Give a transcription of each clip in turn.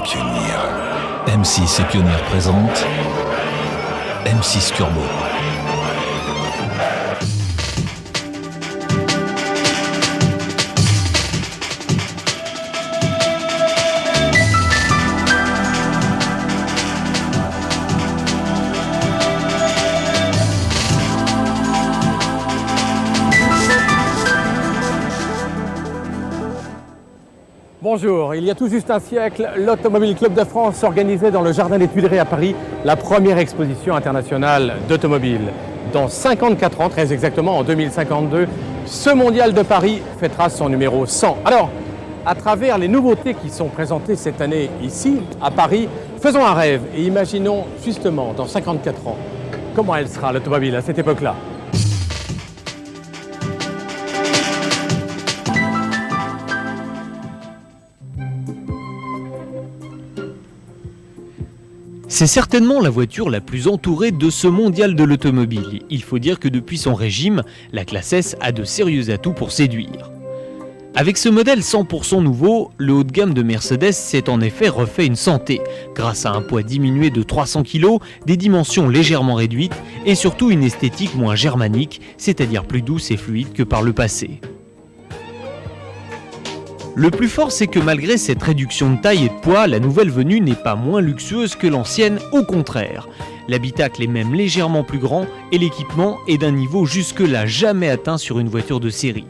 pionnière. M6 et Pionnière présente M6 Turbo. Bonjour, il y a tout juste un siècle, l'Automobile Club de France organisait dans le Jardin des Tuileries à Paris la première exposition internationale d'automobile. Dans 54 ans, très exactement en 2052, ce mondial de Paris fêtera son numéro 100. Alors, à travers les nouveautés qui sont présentées cette année ici, à Paris, faisons un rêve et imaginons justement dans 54 ans comment elle sera l'automobile à cette époque-là. C'est certainement la voiture la plus entourée de ce mondial de l'automobile. Il faut dire que depuis son régime, la classe S a de sérieux atouts pour séduire. Avec ce modèle 100% nouveau, le haut de gamme de Mercedes s'est en effet refait une santé, grâce à un poids diminué de 300 kg, des dimensions légèrement réduites et surtout une esthétique moins germanique, c'est-à-dire plus douce et fluide que par le passé. Le plus fort, c'est que malgré cette réduction de taille et de poids, la nouvelle venue n'est pas moins luxueuse que l'ancienne, au contraire. L'habitacle est même légèrement plus grand et l'équipement est d'un niveau jusque-là jamais atteint sur une voiture de série.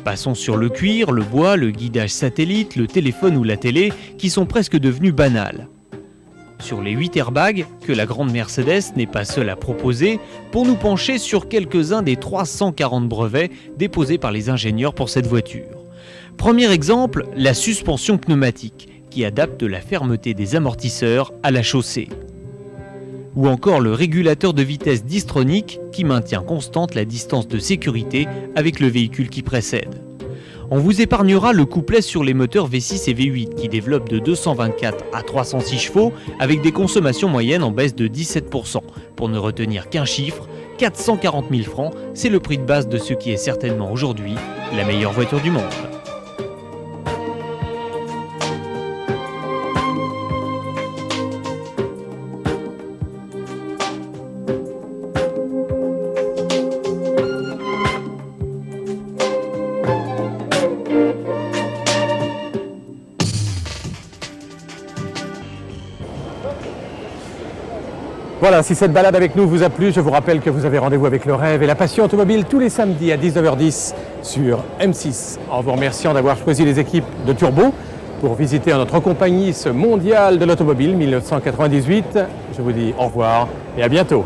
Passons sur le cuir, le bois, le guidage satellite, le téléphone ou la télé, qui sont presque devenus banals. Sur les 8 airbags, que la grande Mercedes n'est pas seule à proposer, pour nous pencher sur quelques-uns des 340 brevets déposés par les ingénieurs pour cette voiture. Premier exemple, la suspension pneumatique, qui adapte la fermeté des amortisseurs à la chaussée. Ou encore le régulateur de vitesse distronique, qui maintient constante la distance de sécurité avec le véhicule qui précède. On vous épargnera le couplet sur les moteurs V6 et V8, qui développent de 224 à 306 chevaux, avec des consommations moyennes en baisse de 17%. Pour ne retenir qu'un chiffre, 440 000 francs, c'est le prix de base de ce qui est certainement aujourd'hui la meilleure voiture du monde. Voilà, si cette balade avec nous vous a plu, je vous rappelle que vous avez rendez-vous avec le rêve et la passion automobile tous les samedis à 19h10 sur M6. En vous remerciant d'avoir choisi les équipes de Turbo pour visiter en notre compagnie ce mondial de l'automobile 1998. Je vous dis au revoir et à bientôt.